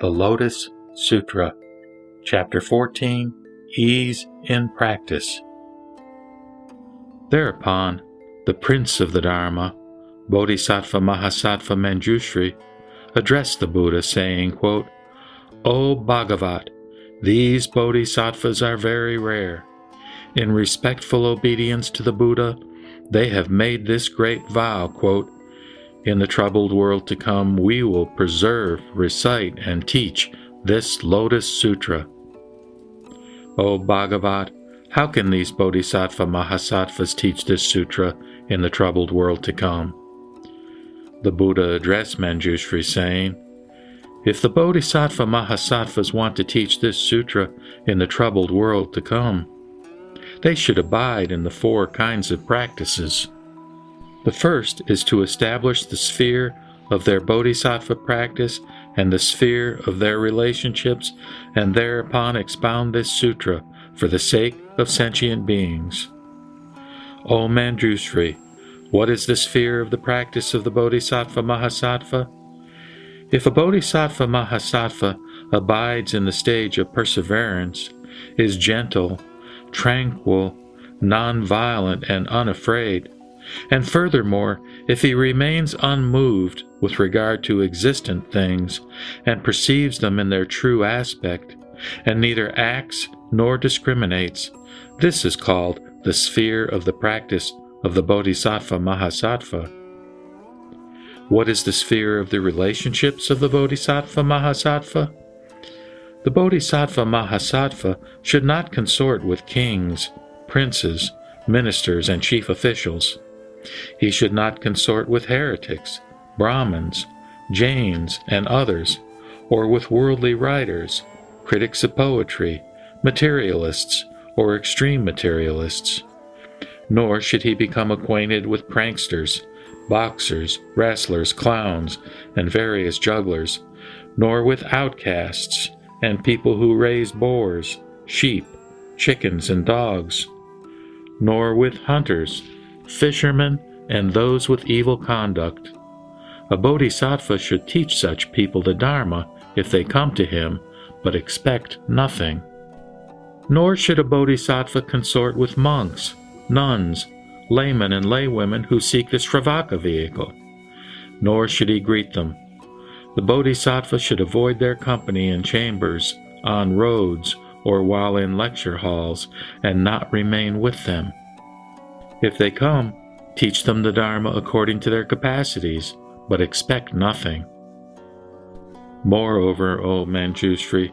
The Lotus Sutra Ch.14 Ease in Practice. Thereupon, the Prince of the Dharma, Bodhisattva Mahasattva Manjushri, addressed the Buddha, saying, quote, "O Bhagavat, these bodhisattvas are very rare. In respectful obedience to the Buddha, they have made this great vow, quote, in the troubled world to come, we will preserve, recite, and teach this Lotus Sutra. O Bhagavat, how can these Bodhisattva Mahasattvas teach this sutra in the troubled world to come?" The Buddha addressed Manjushri, saying, "If the Bodhisattva Mahasattvas want to teach this sutra in the troubled world to come, they should abide in the 4 kinds of practices. The first is to establish the sphere of their bodhisattva practice and the sphere of their relationships, and thereupon expound this sutra for the sake of sentient beings. O Manjushri, what is the sphere of the practice of the Bodhisattva Mahasattva? If a Bodhisattva Mahasattva abides in the stage of perseverance, is gentle, tranquil, non-violent, and unafraid, and furthermore, if he remains unmoved with regard to existent things, and perceives them in their true aspect, and neither acts nor discriminates, this is called the sphere of the practice of the Bodhisattva Mahasattva. What is the sphere of the relationships of the Bodhisattva Mahasattva? The Bodhisattva Mahasattva should not consort with kings, princes, ministers, and chief officials. He should not consort with heretics, Brahmins, Jains, and others, or with worldly writers, critics of poetry, materialists, or extreme materialists. Nor should he become acquainted with pranksters, boxers, wrestlers, clowns, and various jugglers, nor with outcasts and people who raise boars, sheep, chickens, and dogs, nor with hunters, fishermen, and those with evil conduct. A bodhisattva should teach such people the Dharma if they come to him, but expect nothing. Nor should a bodhisattva consort with monks, nuns, laymen, and laywomen who seek the Sravaka vehicle. Nor should he greet them. The bodhisattva should avoid their company in chambers, on roads, or while in lecture halls, and not remain with them. If they come, teach them the Dharma according to their capacities, but expect nothing. Moreover, O Manjushri,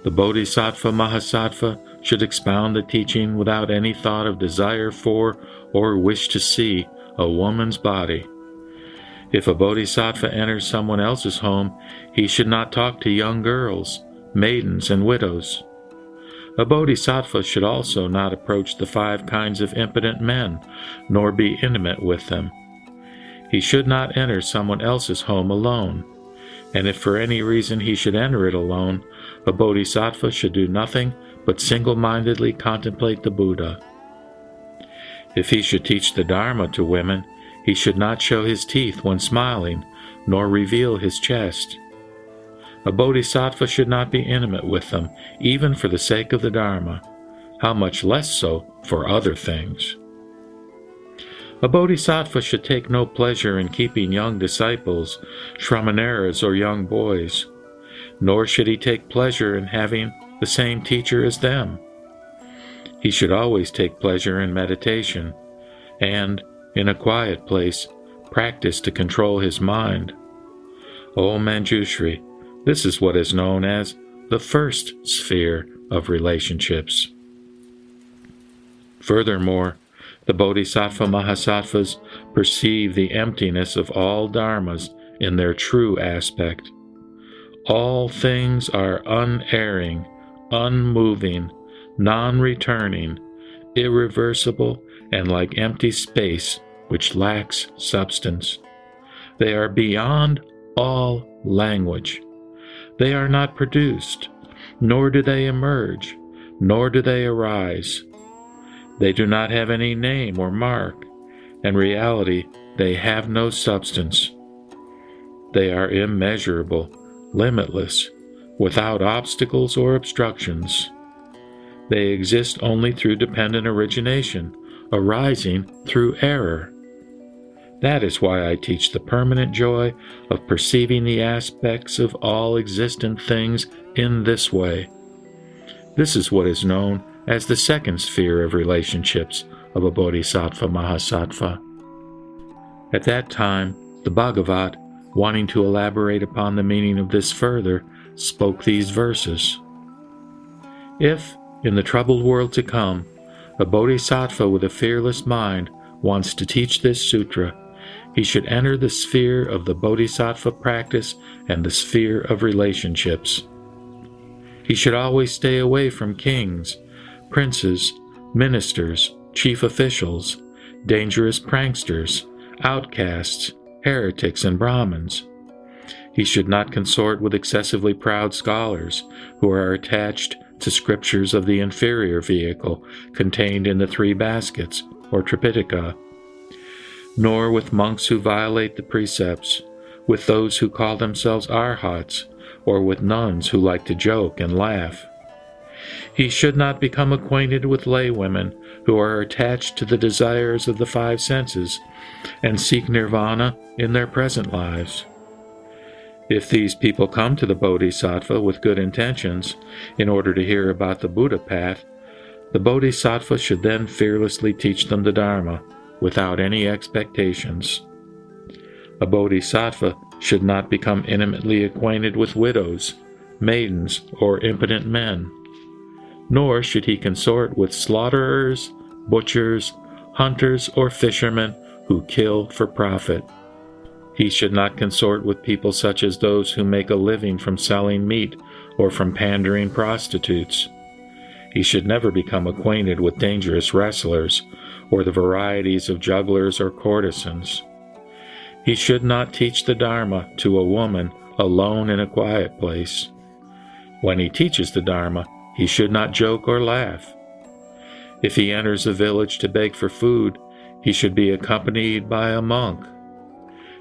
the Bodhisattva Mahasattva should expound the teaching without any thought of desire for or wish to see a woman's body. If a bodhisattva enters someone else's home, he should not talk to young girls, maidens, and widows. A bodhisattva should also not approach the 5 kinds of impotent men, nor be intimate with them. He should not enter someone else's home alone, and if for any reason he should enter it alone, a bodhisattva should do nothing but single-mindedly contemplate the Buddha. If he should teach the Dharma to women, he should not show his teeth when smiling, nor reveal his chest. A bodhisattva should not be intimate with them, even for the sake of the Dharma, how much less so for other things. A bodhisattva should take no pleasure in keeping young disciples, shramaneras, or young boys, nor should he take pleasure in having the same teacher as them. He should always take pleasure in meditation, and, in a quiet place, practice to control his mind. O Manjushri, this is what is known as the first sphere of relationships. Furthermore, the Bodhisattva Mahasattvas perceive the emptiness of all dharmas in their true aspect. All things are unerring, unmoving, non-returning, irreversible, and like empty space which lacks substance. They are beyond all language. They are not produced, nor do they emerge, nor do they arise. They do not have any name or mark. In reality, they have no substance. They are immeasurable, limitless, without obstacles or obstructions. They exist only through dependent origination, arising through error. That is why I teach the permanent joy of perceiving the aspects of all existent things in this way. This is what is known as the second sphere of relationships of a Bodhisattva Mahasattva. At that time, the Bhagavat, wanting to elaborate upon the meaning of this further, spoke these verses. If, in the troubled world to come, a Bodhisattva with a fearless mind wants to teach this sutra, he should enter the sphere of the Bodhisattva practice and the sphere of relationships. He should always stay away from kings, princes, ministers, chief officials, dangerous pranksters, outcasts, heretics, and Brahmins. He should not consort with excessively proud scholars who are attached to scriptures of the inferior vehicle contained in the 3 baskets, or Tripitaka, nor with monks who violate the precepts, with those who call themselves arhats, or with nuns who like to joke and laugh. He should not become acquainted with laywomen who are attached to the desires of the 5 senses and seek nirvana in their present lives. If these people come to the Bodhisattva with good intentions in order to hear about the Buddha path, the Bodhisattva should then fearlessly teach them the Dharma without any expectations. A Bodhisattva should not become intimately acquainted with widows, maidens, or impotent men, nor should he consort with slaughterers, butchers, hunters, or fishermen who kill for profit. He should not consort with people such as those who make a living from selling meat or from pandering prostitutes. He should never become acquainted with dangerous wrestlers or the varieties of jugglers or courtesans. He should not teach the Dharma to a woman alone in a quiet place. When he teaches the Dharma, he should not joke or laugh. If he enters a village to beg for food, he should be accompanied by a monk.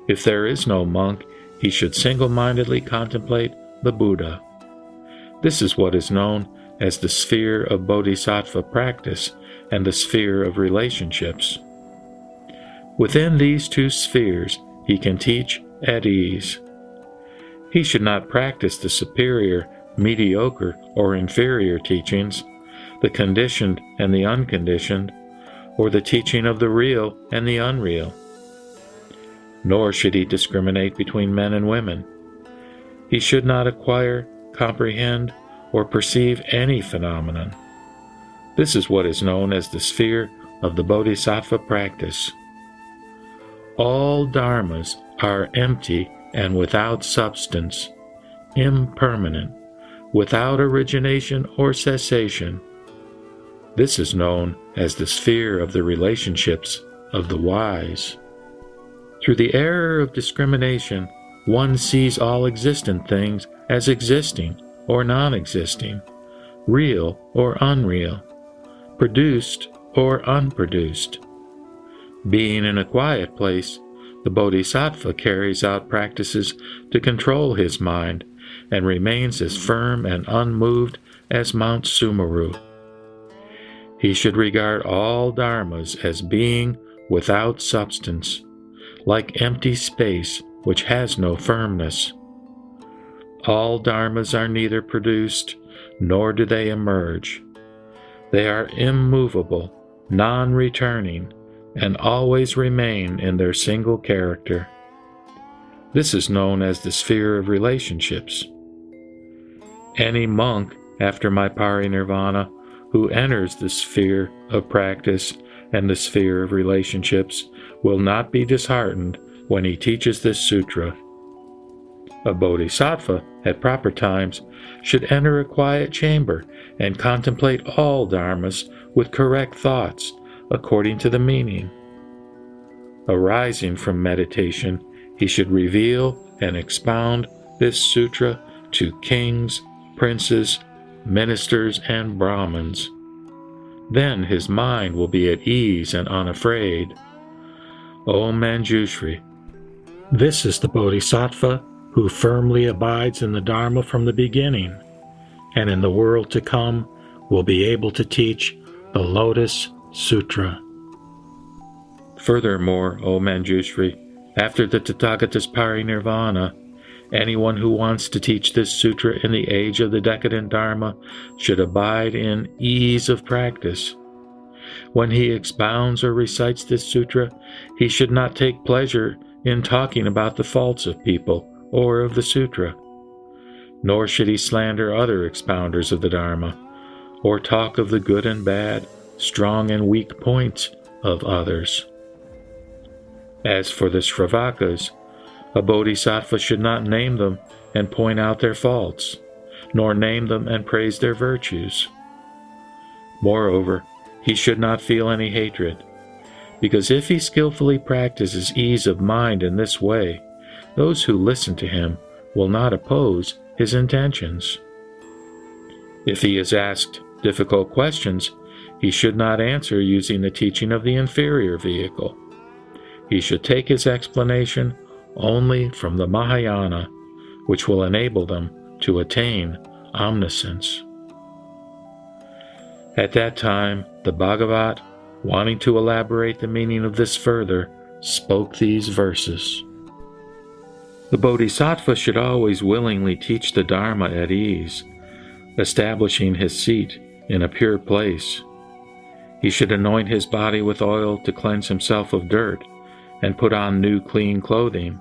If there is no monk, he should single-mindedly contemplate the Buddha. This is what is known as the sphere of Bodhisattva practice and the sphere of relationships. Within these 2 spheres, he can teach at ease. He should not practice the superior, mediocre, or inferior teachings, the conditioned and the unconditioned, or the teaching of the real and the unreal. Nor should he discriminate between men and women. He should not acquire, comprehend, or perceive any phenomenon. This is what is known as the sphere of the Bodhisattva practice. All dharmas are empty and without substance, impermanent, without origination or cessation. This is known as the sphere of the relationships of the wise. Through the error of discrimination, one sees all existent things as existing or non-existing, real or unreal, produced or unproduced. Being in a quiet place, the Bodhisattva carries out practices to control his mind and remains as firm and unmoved as Mount Sumeru. He should regard all dharmas as being without substance, like empty space which has no firmness. All dharmas are neither produced nor do they emerge. They are immovable, non-returning, and always remain in their single character. This is known as the sphere of relationships. Any monk, after my parinirvana, who enters the sphere of practice and the sphere of relationships will not be disheartened when he teaches this sutra. A bodhisattva, at proper times, should enter a quiet chamber and contemplate all dharmas with correct thoughts, according to the meaning. Arising from meditation, he should reveal and expound this sutra to kings, princes, ministers, and Brahmins. Then his mind will be at ease and unafraid. O Manjushri, this is the Bodhisattva who firmly abides in the Dharma from the beginning, and in the world to come will be able to teach the Lotus Sutra. Furthermore, O Manjushri, after the Tathagata's parinirvana, anyone who wants to teach this sutra in the age of the decadent Dharma should abide in ease of practice. When he expounds or recites this sutra, he should not take pleasure in talking about the faults of people or of the sutra, nor should he slander other expounders of the Dharma, or talk of the good and bad, strong and weak points of others. As for the Shravakas, a bodhisattva should not name them and point out their faults, nor name them and praise their virtues. Moreover, he should not feel any hatred, because if he skillfully practices ease of mind in this way, those who listen to him will not oppose his intentions. If he is asked difficult questions, he should not answer using the teaching of the inferior vehicle. He should take his explanation only from the Mahayana, which will enable them to attain omniscience. At that time, the Bhagavat, wanting to elaborate the meaning of this further, spoke these verses. The Bodhisattva should always willingly teach the Dharma at ease, establishing his seat in a pure place. He should anoint his body with oil to cleanse himself of dirt, and put on new clean clothing,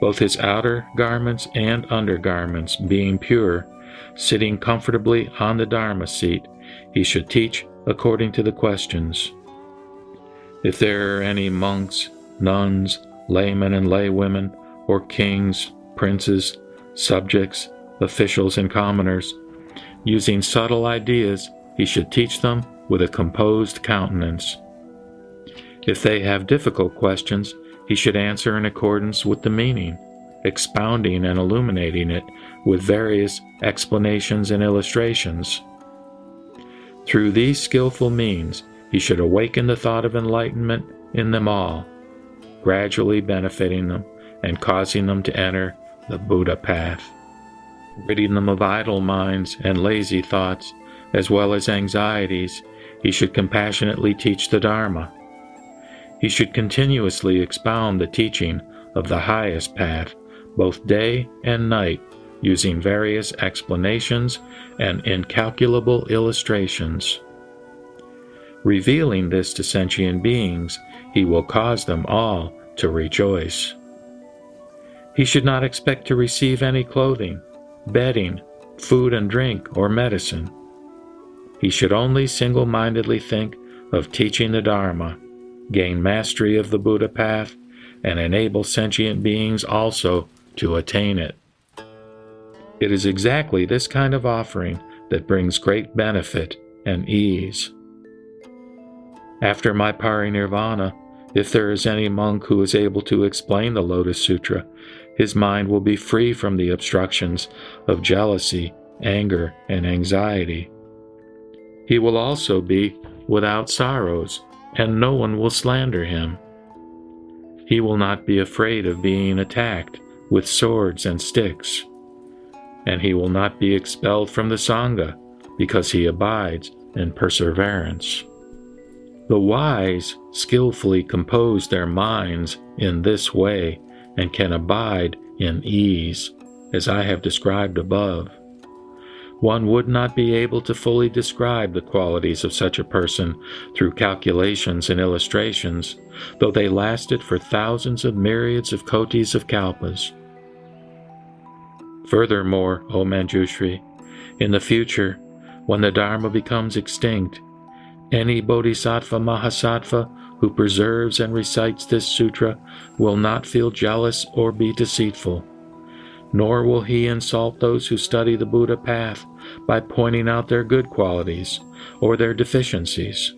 both his outer garments and undergarments being pure. Sitting comfortably on the Dharma seat, he should teach according to the questions. If there are any monks, nuns, laymen and laywomen, or kings, princes, subjects, officials and commoners, using subtle ideas, he should teach them with a composed countenance. If they have difficult questions, he should answer in accordance with the meaning, expounding and illuminating it with various explanations and illustrations. Through these skillful means, he should awaken the thought of enlightenment in them all, gradually benefiting them and causing them to enter the Buddha path. Ridding them of idle minds and lazy thoughts, as well as anxieties, he should compassionately teach the Dharma. He should continuously expound the teaching of the highest path, both day and night, using various explanations and incalculable illustrations. Revealing this to sentient beings, he will cause them all to rejoice. He should not expect to receive any clothing, bedding, food and drink, or medicine. He should only single-mindedly think of teaching the Dharma, gain mastery of the Buddha path, and enable sentient beings also to attain it. It is exactly this kind of offering that brings great benefit and ease. After my parinirvana, if there is any monk who is able to explain the Lotus Sutra, his mind will be free from the obstructions of jealousy, anger, and anxiety. He will also be without sorrows, and no one will slander him. He will not be afraid of being attacked with swords and sticks, and he will not be expelled from the Sangha because he abides in perseverance. The wise skillfully compose their minds in this way and can abide in ease, as I have described above. One would not be able to fully describe the qualities of such a person through calculations and illustrations, though they lasted for thousands of myriads of kotis of kalpas. Furthermore, O Manjushri, in the future, when the Dharma becomes extinct, any Bodhisattva Mahasattva who preserves and recites this sutra will not feel jealous or be deceitful, nor will he insult those who study the Buddha path by pointing out their good qualities or their deficiencies.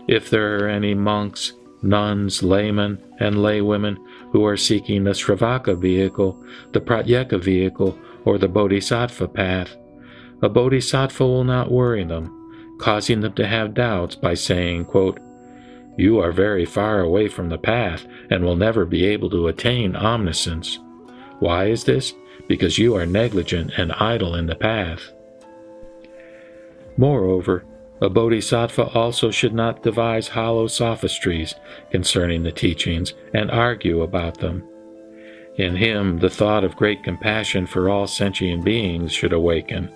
If there are any monks, nuns, laymen, and laywomen who are seeking the Sravaka vehicle, the Pratyeka vehicle, or the Bodhisattva path, a Bodhisattva will not worry them, causing them to have doubts by saying, quote, "You are very far away from the path and will never be able to attain omniscience. Why is this? Because you are negligent and idle in the path. Moreover, a bodhisattva also should not devise hollow sophistries concerning the teachings and argue about them. In him, the thought of great compassion for all sentient beings should awaken,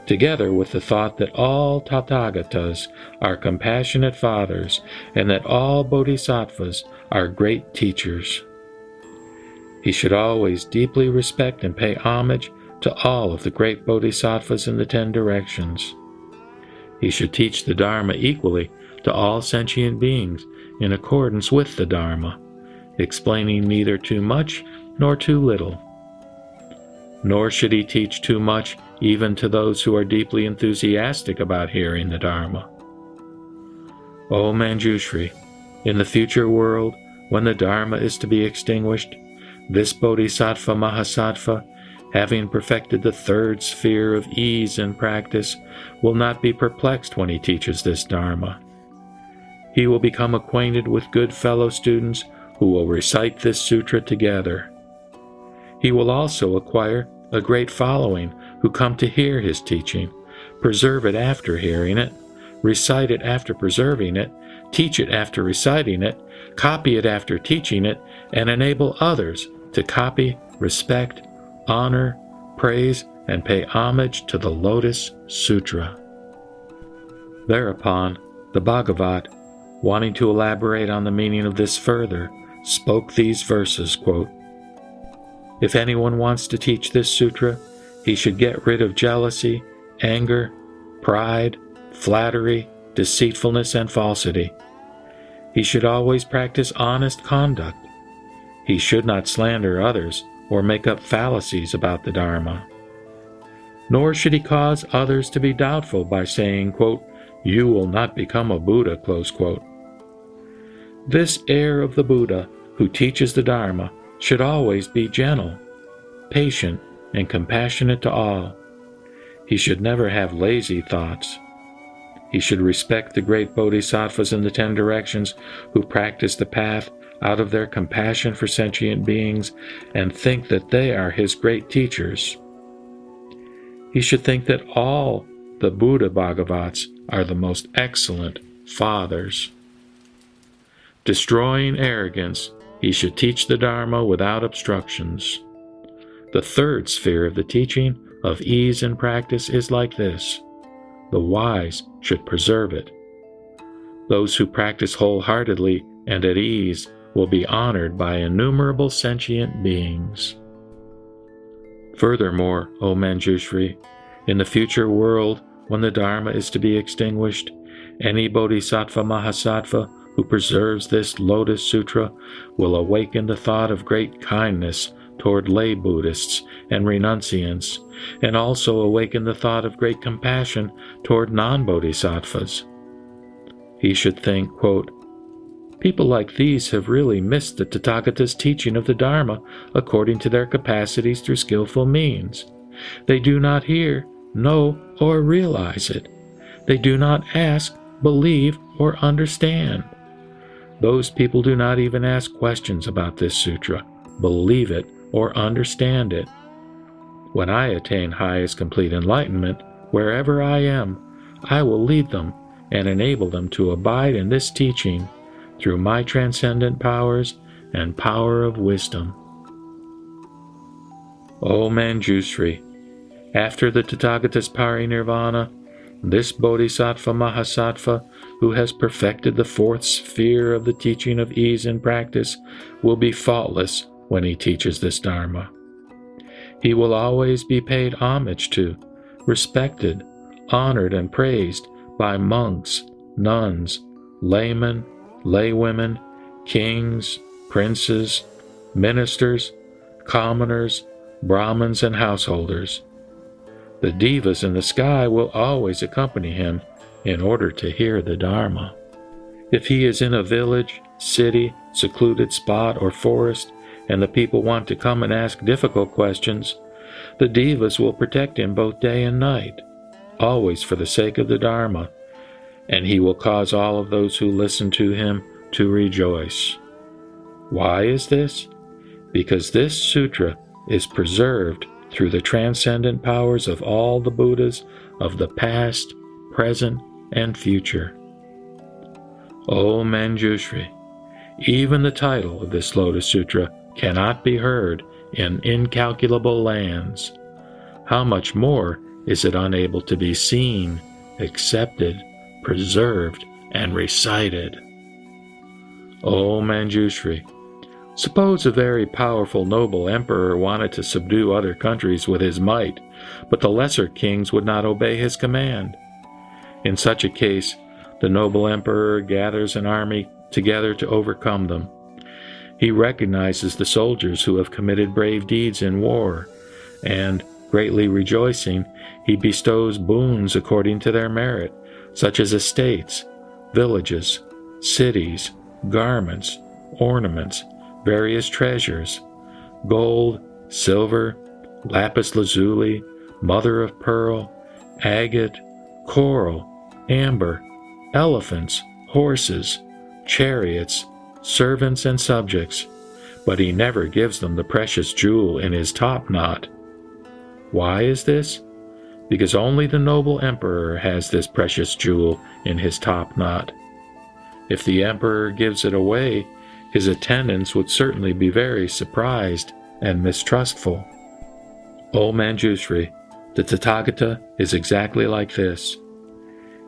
together with the thought that all Tathagatas are compassionate fathers and that all bodhisattvas are great teachers. He should always deeply respect and pay homage to all of the great bodhisattvas in the 10 directions. He should teach the Dharma equally to all sentient beings in accordance with the Dharma, explaining neither too much nor too little. Nor should he teach too much even to those who are deeply enthusiastic about hearing the Dharma. O Manjushri, in the future world, when the Dharma is to be extinguished, this Bodhisattva Mahasattva, having perfected the 3rd sphere of ease in practice, will not be perplexed when he teaches this Dharma. He will become acquainted with good fellow students who will recite this sutra together. He will also acquire a great following who come to hear his teaching, preserve it after hearing it, recite it after preserving it, teach it after reciting it, copy it after teaching it, and enable others to copy, respect, honor, praise, and pay homage to the Lotus Sutra. Thereupon, the Bhagavat, wanting to elaborate on the meaning of this further, spoke these verses, quote, "If anyone wants to teach this sutra, he should get rid of jealousy, anger, pride, flattery, deceitfulness, and falsity. He should always practice honest conduct. He should not slander others or make up fallacies about the Dharma. Nor should he cause others to be doubtful by saying, quote, 'You will not become a Buddha,' close quote. This heir of the Buddha who teaches the Dharma should always be gentle, patient, and compassionate to all. He should never have lazy thoughts. He should respect the great bodhisattvas in the 10 directions who practice the path out of their compassion for sentient beings and think that they are his great teachers. He should think that all the Buddha Bhagavats are the most excellent fathers. Destroying arrogance, he should teach the Dharma without obstructions. The 3rd sphere of the teaching of ease and practice is like this. The wise should preserve it. Those who practice wholeheartedly and at ease will be honored by innumerable sentient beings. Furthermore, O Manjushri, in the future world, when the Dharma is to be extinguished, any Bodhisattva Mahasattva who preserves this Lotus Sutra will awaken the thought of great kindness toward lay Buddhists and renunciants, and also awaken the thought of great compassion toward non-Bodhisattvas. He should think, quote, "People like these have really missed the Tathagata's teaching of the Dharma according to their capacities through skillful means. They do not hear, know, or realize it. They do not ask, believe, or understand. Those people do not even ask questions about this sutra, believe it, or understand it. When I attain highest complete enlightenment, wherever I am, I will lead them and enable them to abide in this teaching through my transcendent powers and power of wisdom." O Manjushri, after the Tathagata's parinirvana, this Bodhisattva Mahasattva, who has perfected the 4th sphere of the teaching of ease and practice, will be faultless when he teaches this Dharma. He will always be paid homage to, respected, honored, and praised by monks, nuns, laymen, laywomen, kings, princes, ministers, commoners, Brahmins, and householders. The devas in the sky will always accompany him in order to hear the Dharma. If he is in a village, city, secluded spot, or forest, and the people want to come and ask difficult questions, the devas will protect him both day and night, always for the sake of the Dharma, and he will cause all of those who listen to him to rejoice. Why is this? Because this sutra is preserved through the transcendent powers of all the Buddhas of the past, present, and future. O Manjushri, even the title of this Lotus Sutra cannot be heard in incalculable lands. How much more is it unable to be seen, accepted, preserved, and recited? O Manjushri, suppose a very powerful noble emperor wanted to subdue other countries with his might, but the lesser kings would not obey his command. In such a case, the noble emperor gathers an army together to overcome them. He recognizes the soldiers who have committed brave deeds in war, and, greatly rejoicing, he bestows boons according to their merit, such as estates, villages, cities, garments, ornaments, various treasures, gold, silver, lapis lazuli, mother of pearl, agate, coral, amber, elephants, horses, chariots, servants, and subjects, but he never gives them the precious jewel in his top knot. Why is this? Because only the noble emperor has this precious jewel in his top knot. If the emperor gives it away, his attendants would certainly be very surprised and mistrustful. O Manjushri, the Tathagata is exactly like this.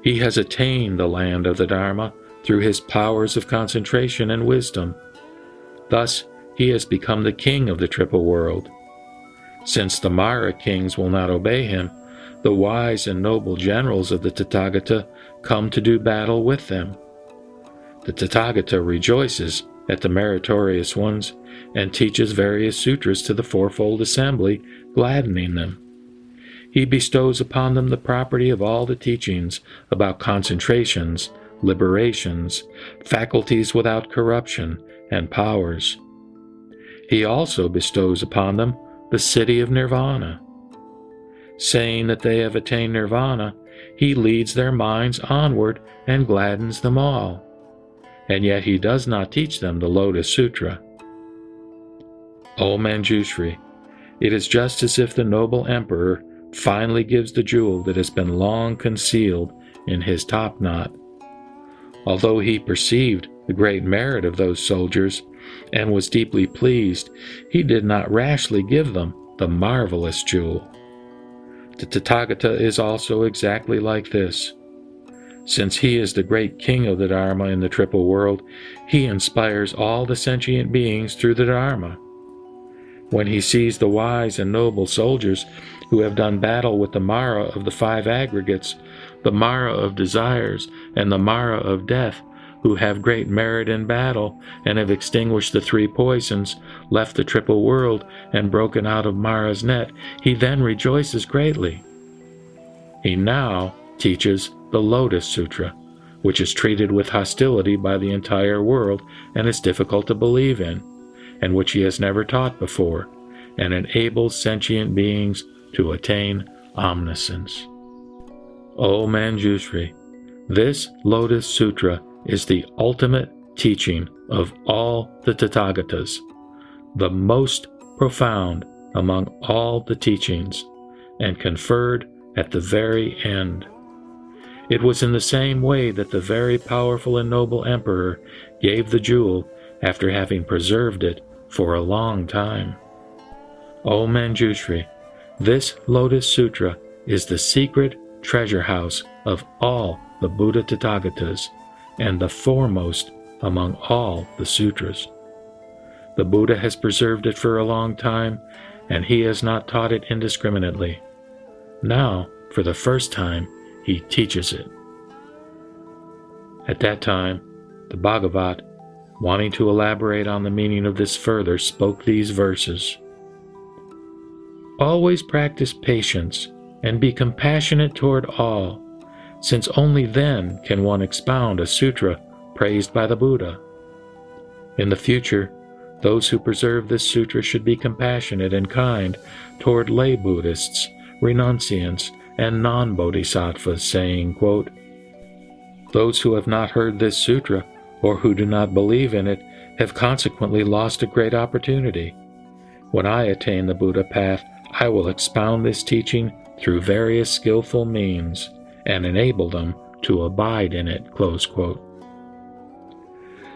He has attained the land of the Dharma through his powers of concentration and wisdom. Thus, he has become the king of the triple world. Since the Mara kings will not obey him, the wise and noble generals of the Tathagata come to do battle with them. The Tathagata rejoices at the meritorious ones and teaches various sutras to the fourfold assembly, gladdening them. He bestows upon them the property of all the teachings about concentrations, liberations, faculties without corruption, and powers. He also bestows upon them the city of Nirvana. Saying that they have attained Nirvana, he leads their minds onward and gladdens them all. And yet he does not teach them the Lotus Sutra. O Manjushri, it is just as if the noble emperor finally gives the jewel that has been long concealed in his top knot. Although he perceived the great merit of those soldiers and was deeply pleased, he did not rashly give them the marvelous jewel. The Tathagata is also exactly like this. Since he is the great king of the Dharma in the triple world, he inspires all the sentient beings through the Dharma. When he sees the wise and noble soldiers who have done battle with the Mara of the five aggregates, the Mara of desires, and the Mara of death, who have great merit in battle and have extinguished the three poisons, left the triple world, and broken out of Mara's net, he then rejoices greatly. He now teaches the Lotus Sutra, which is treated with hostility by the entire world and is difficult to believe in, and which he has never taught before, and enables sentient beings to attain omniscience. O Manjushri, this Lotus Sutra is the ultimate teaching of all the Tathagatas, the most profound among all the teachings, and conferred at the very end. It was in the same way that the very powerful and noble emperor gave the jewel after having preserved it for a long time. O Manjushri, this Lotus Sutra is the secret treasure house of all the Buddha Tathagatas and the foremost among all the sutras. The Buddha has preserved it for a long time, and he has not taught it indiscriminately. Now, for the first time, he teaches it. At that time, the Bhagavat, wanting to elaborate on the meaning of this further, spoke these verses. Always practice patience and be compassionate toward all, since only then can one expound a sutra praised by the Buddha. In the future, those who preserve this sutra should be compassionate and kind toward lay Buddhists, renunciants, and non-bodhisattvas, saying, quote, "Those who have not heard this sutra, or who do not believe in it, have consequently lost a great opportunity. When I attain the Buddha path, I will expound this teaching through various skillful means and enable them to abide in it." Close quote.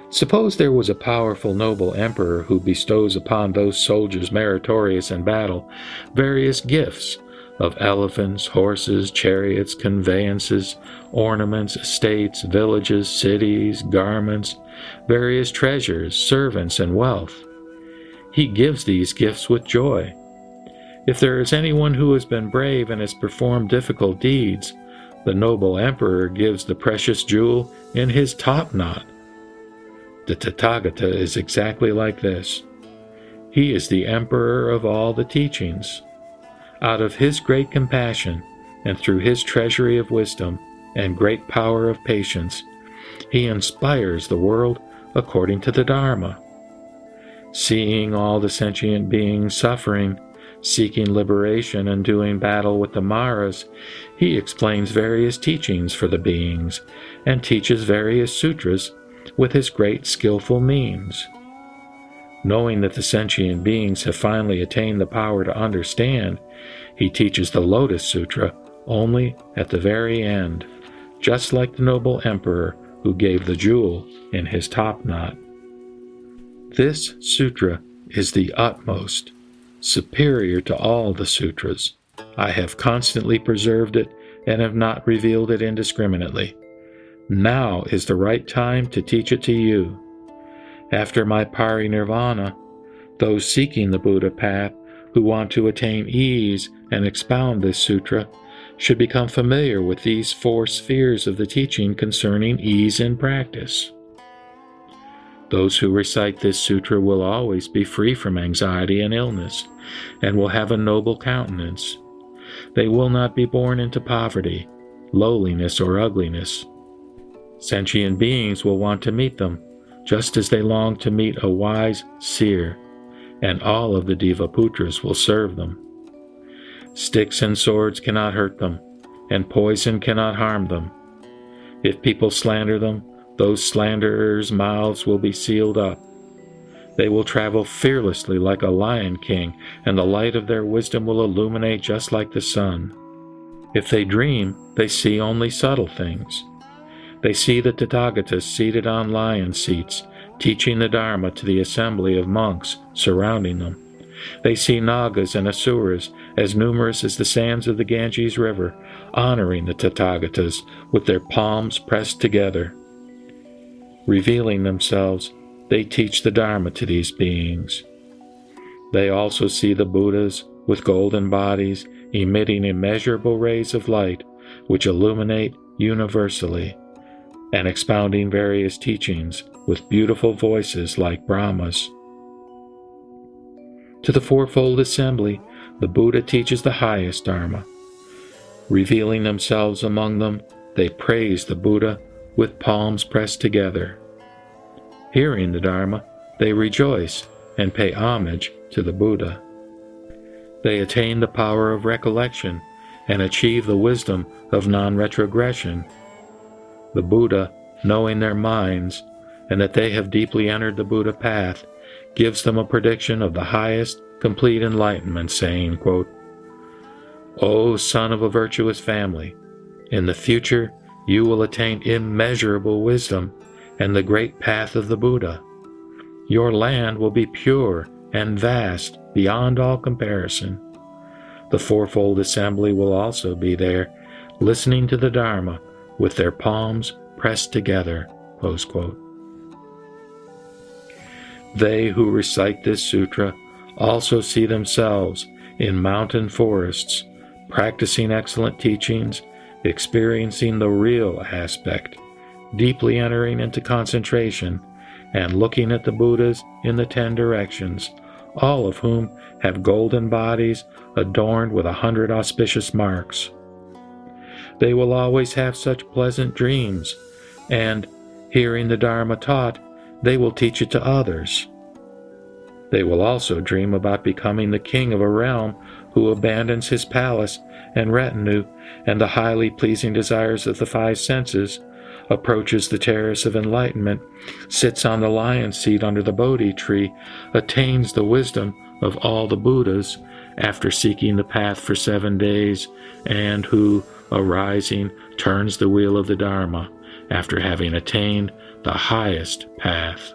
Suppose there was a powerful noble emperor who bestows upon those soldiers meritorious in battle various gifts of elephants, horses, chariots, conveyances, ornaments, estates, villages, cities, garments, various treasures, servants, and wealth. He gives these gifts with joy. If there is anyone who has been brave and has performed difficult deeds, the noble emperor gives the precious jewel in his top knot. The Tathagata is exactly like this. He is the emperor of all the teachings. Out of his great compassion, and through his treasury of wisdom and great power of patience, he inspires the world according to the Dharma. Seeing all the sentient beings suffering, seeking liberation and doing battle with the Maras, he explains various teachings for the beings and teaches various sutras with his great skillful means. Knowing that the sentient beings have finally attained the power to understand, he teaches the Lotus Sutra only at the very end, just like the noble emperor who gave the jewel in his top knot. This sutra is the utmost, superior to all the sutras. I have constantly preserved it and have not revealed it indiscriminately. Now is the right time to teach it to you. After my parinirvana, those seeking the Buddha path who want to attain ease and expound this sutra should become familiar with these 4 spheres of the teaching concerning ease in practice. Those who recite this sutra will always be free from anxiety and illness, and will have a noble countenance. They will not be born into poverty, lowliness, or ugliness. Sentient beings will want to meet them, just as they long to meet a wise seer, and all of the Devaputras will serve them. Sticks and swords cannot hurt them, and poison cannot harm them. If people slander them, those slanderers' mouths will be sealed up. They will travel fearlessly like a lion king, and the light of their wisdom will illuminate just like the sun. If they dream, they see only subtle things. They see the Tathagatas seated on lion seats, teaching the Dharma to the assembly of monks surrounding them. They see Nagas and Asuras, as numerous as the sands of the Ganges River, honoring the Tathagatas with their palms pressed together. Revealing themselves, they teach the Dharma to these beings. They also see the Buddhas with golden bodies, emitting immeasurable rays of light, which illuminate universally, and expounding various teachings with beautiful voices like Brahmas. To the fourfold assembly, the Buddha teaches the highest Dharma. Revealing themselves among them, they praise the Buddha with palms pressed together. Hearing the Dharma, they rejoice and pay homage to the Buddha. They attain the power of recollection and achieve the wisdom of non-retrogression. The Buddha, knowing their minds and that they have deeply entered the Buddha path, gives them a prediction of the highest complete enlightenment, saying, quote, "O son of a virtuous family, in the future you will attain immeasurable wisdom and the great path of the Buddha. Your land will be pure and vast beyond all comparison. The fourfold assembly will also be there, listening to the Dharma with their palms pressed together." Close quote. They who recite this sutra also see themselves in mountain forests, practicing excellent teachings, experiencing the real aspect, deeply entering into concentration, and looking at the Buddhas in the 10 directions, all of whom have golden bodies adorned with 100 auspicious marks. They will always have such pleasant dreams, and, hearing the Dharma taught, they will teach it to others. They will also dream about becoming the king of a realm who abandons his palace and retinue and the highly pleasing desires of the 5 senses, approaches the terrace of enlightenment, sits on the lion's seat under the Bodhi tree, attains the wisdom of all the Buddhas after seeking the path for 7 days, and who, arising, turns the wheel of the Dharma after having attained the highest path.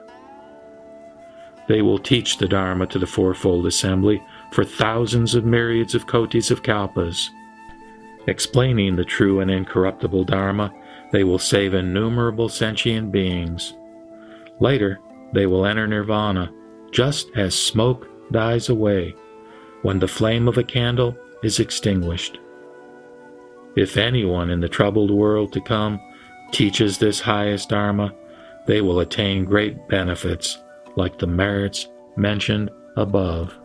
They will teach the Dharma to the fourfold assembly for thousands of myriads of kotis of kalpas. Explaining the true and incorruptible Dharma, they will save innumerable sentient beings. Later, they will enter nirvana, just as smoke dies away when the flame of a candle is extinguished. If anyone in the troubled world to come teaches this highest Dharma, they will attain great benefits like the merits mentioned above.